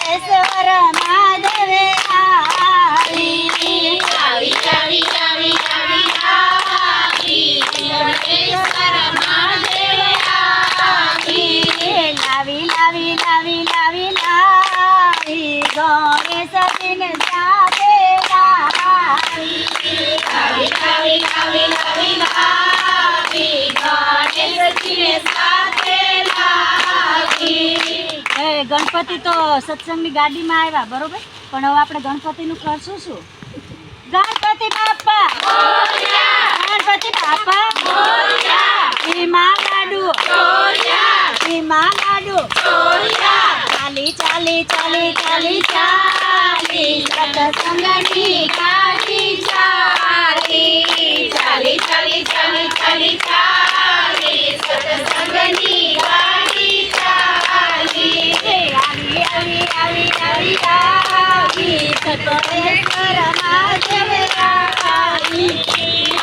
ગોરેશ્વર મહાદેવે આવી આવી આવી આવી આવી આવી ગોરેશ્વર મહાદેવે આવી લાવી લાવી લાવી લાવી લાવી ગણેશજીને સાથે લાવી આવી આવી આવી આવી આવી ગણેશજીને સાથે લાવી ગણપતિ તો સત્સંગની ગાડીમાં આવ્યા બરોબર, પણ હવે આપણે ગણપતિનું કરશું શું? ગણપતિ બાપા ગણપતિ બાપા ભીમા લાડુ ભીમા લાડુ ચાલી ચાલી ચાલી ચાલી ચાલી સત્સંગની ગાડી ચાલી ચાલી ચાલી ચાલી ચાલી ચાલી સત્સંગની ગાડી ચાલી આવી આવી આવી આવી આવી સત્સંગેશ્વર મહાદેવે આવી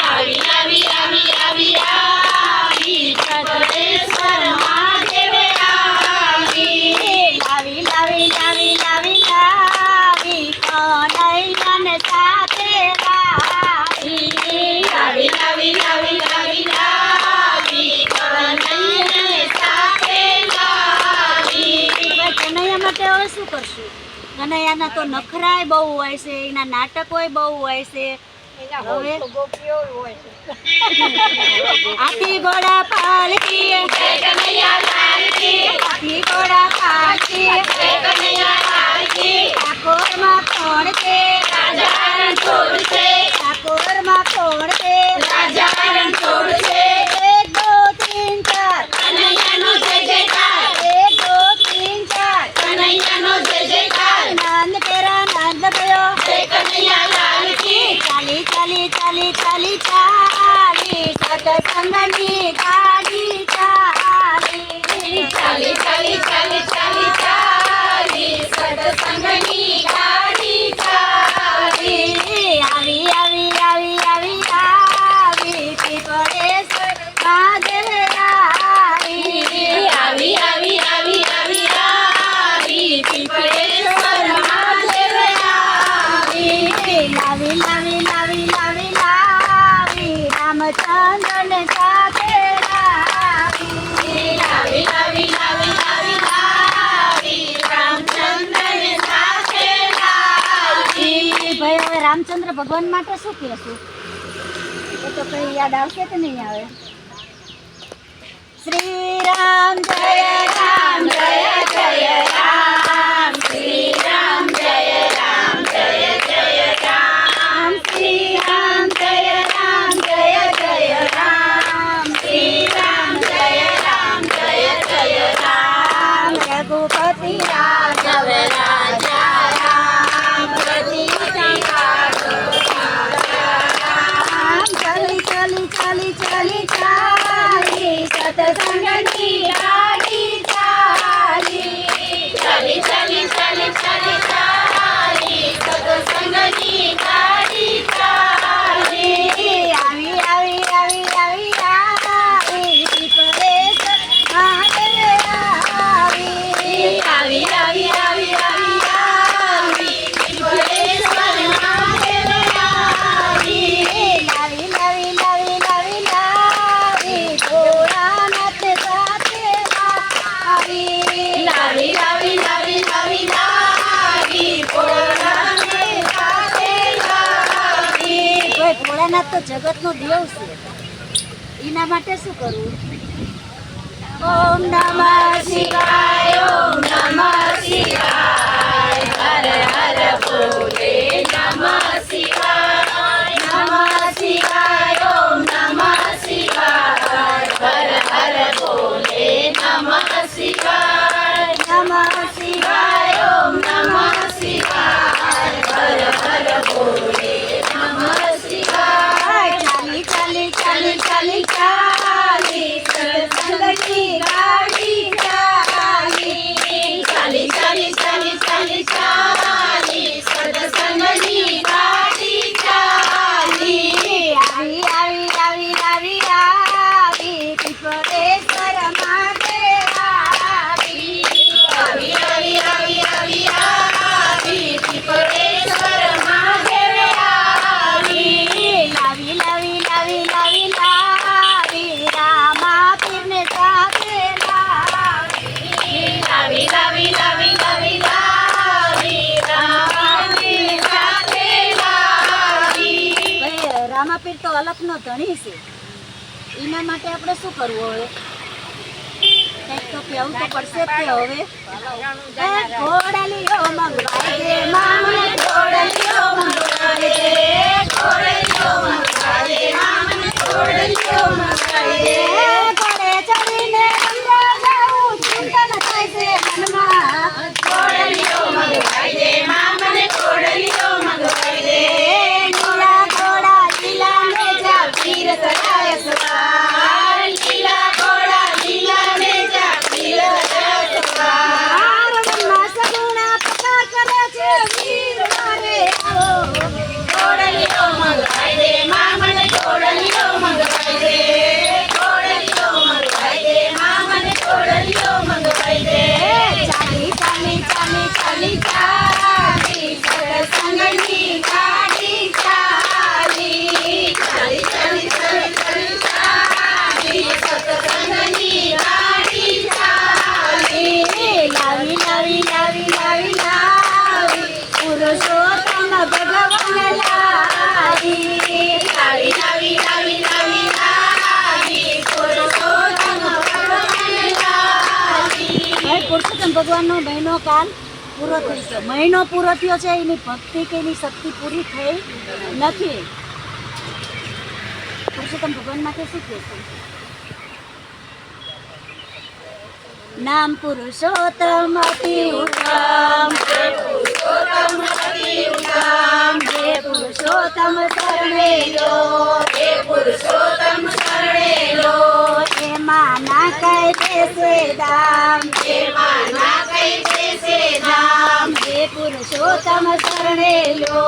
આવી આવી આવી આવી આવી ગોરેશ્વર મહાદેવે આવી લાવી લાવી લાવી લાવી લાવી કનૈયાને સાથે લાવી લાવી લાવી લાવી લાવી લાવી કનૈયાને સાથે લાવી કનૈયા માટે હવે શું કરશું? કનૈયાના તો નખરાય બહુ હોય છે, એના નાટકોય બહુ હોય છે. હવે હાથી ઘોડા પાલકી જય કનૈયા લાલ કી હાથી ઘોડા પાલકી જય કનૈયા લાલ કી ઠાકોરમાં કોણ છે? રાજા રણછોડ છે ઠાકોરમાં કોણ છે? રાજા રણછોડ છે 1 2 3 4 કનૈયાનો જય જયકાર 1 2 3 4 કનૈયાનો જય જયકાર નંદ તેરા નંદ ગયો જય કનૈયા લાલ કી ચાલી ચાલી ચાલી ચાલી ચાલી સત્સંગની ગાડી ચાલી ચાલી ચાલી ચાલી ચાલી ચાલી સત્સંગની ગાડી ચાલી આવી આવી આવી આવી આવી પીપળેશ્વર મહાદેવે આવી આવી આવી આવી આવી આવી પીપળેશ્વર મહાદેવે આવી લાવી લાવી લાવી લાવી લાવી રામચંદ્રને સાથે લાવી લાવી લાવી લાવી લાવી લાવી રામચંદ્રને સાથે લાવી ભાઈ હવે રામચંદ્ર ભગવાન માટે શું કહેશું? એ તો કઈ યાદ આવશે કે નહીં આવે? શ્રી રામ જય રામ જય જય રામ શ્રી રામ જય રામ જય જય રામ શ્રી રામ જય રામ જય જય રામ શ્રી રામ જય રામ જય જય રામ રઘુપતિ રાઘવ રાજા રામ પ્રતિપતિ રામ ચાલી ચાલી ચાલી ચાલી ચાલી સત્સંગની ગાડી ચાલી ચાલી ચાલી ચાલી ચાલી ચાલી સત્સંગની ગાડી ચાલી આવી આવી આવી આવી આવી પીપળેશ્વર મહાદેવે આવી આવી આવી આવી આવી આવી પીપળેશ્વર મહાદેવે આવી લાવી લાવી લાવી લાવી લાવી ભોળાનાથ સાથે આવી લાવી લાવી લાવી લાવી લાવી ભોળાને સાથે લાવી ભાઈ ભોળાનાથ તો જગતનો દેવ છે, એના માટે શું કરવું? ઓમ નમઃ શિવાય ઓમ નમઃ શિવાય હર હર ભોલે નમઃ શિવાય નમઃ શિવાય ઓમ નમઃ શિવાય હર હર ભોલે નમઃ શિવાય નમઃ શિવાય ઓમ નમઃ શિવાય હર હર ભોલે નમઃ શિવાય ચાલી ચાલી ચાલી ચાલી ચાલી સત્સંગની ગાડી ચાલી ચાલી ચાલી ચાલી ચાલી મહાવીર તો અલખનો ધણી છે. એના માટે આપણે શું કરવું હવે? કંઈક તો કહેવું તો પડશે જ કે હવે. એ ઘોડલીઓ મંગવાઈ દે મામને, ઘોડલીઓ મંગવાઈ દે, ઘોડલીઓ મંગવાઈ દે મામને, ઘોડલીઓ મંગવાઈ દે. ઘોડે ચડીને રમવા જાઉં, ચિંતન થાય છે મનમાં. ઘોડલીઓ મંગવાઈ દે મામને, ઘોડલીઓ મંગવાઈ દે. લીલા ઘોડા લીલા નેજા પીર સદાય સવાર, લીલા ઘોડા લીલા નેજા પીર સદાય સવાર. મનમાં સગુણા પતા કરે છે વીર મારે આવો. ઘોડલીઓ મંગવાઈ દે મામને, ઘોડલીઓ મંગવાઈ દે, ઘોડલીઓ મંગવાઈ દે મામને, ઘોડલીઓ મંગવાઈ દે. ચાલી ચાલી ચાલી ચાલી ચાલી સત્સંગની ગાડી ચાલી, ચાલી ચાલી ચાલી ચાલી ચાલી સત્સંગની ગાડી ચાલી. લાવી લાવી લાવી લાવી લાવી પુરુષોત્તમ ભગવાન લાવી. લાવી લાવી લાવી લાવી લાવી પુરુષોત્તમ ભગવાન લાવી. ભાઈ પુરુષોત્તમ ભગવાનનો મહિનો કાલ પૂરો થઈ ગયો. મહિનો પૂરો થયો છે, એની ભક્તિ કે એની શક્તિ પૂરી થઈ નથી. પુરુષોત્તમ ભગવાન માટે શું કહેશું? નામ પુરુષોત્તમ અતિ ઉત્તમ, પુરુષોત્તમ અતિ ઉત્તમ. જે પુરુષોત્તમ શરણે લો, જે પુરુષોત્તમ શરણે લો. એમાં ના કઈ દેશે દામ, એમાં ના કઈ દેશે દામ. જે પુરુષોત્તમ શરણે લો,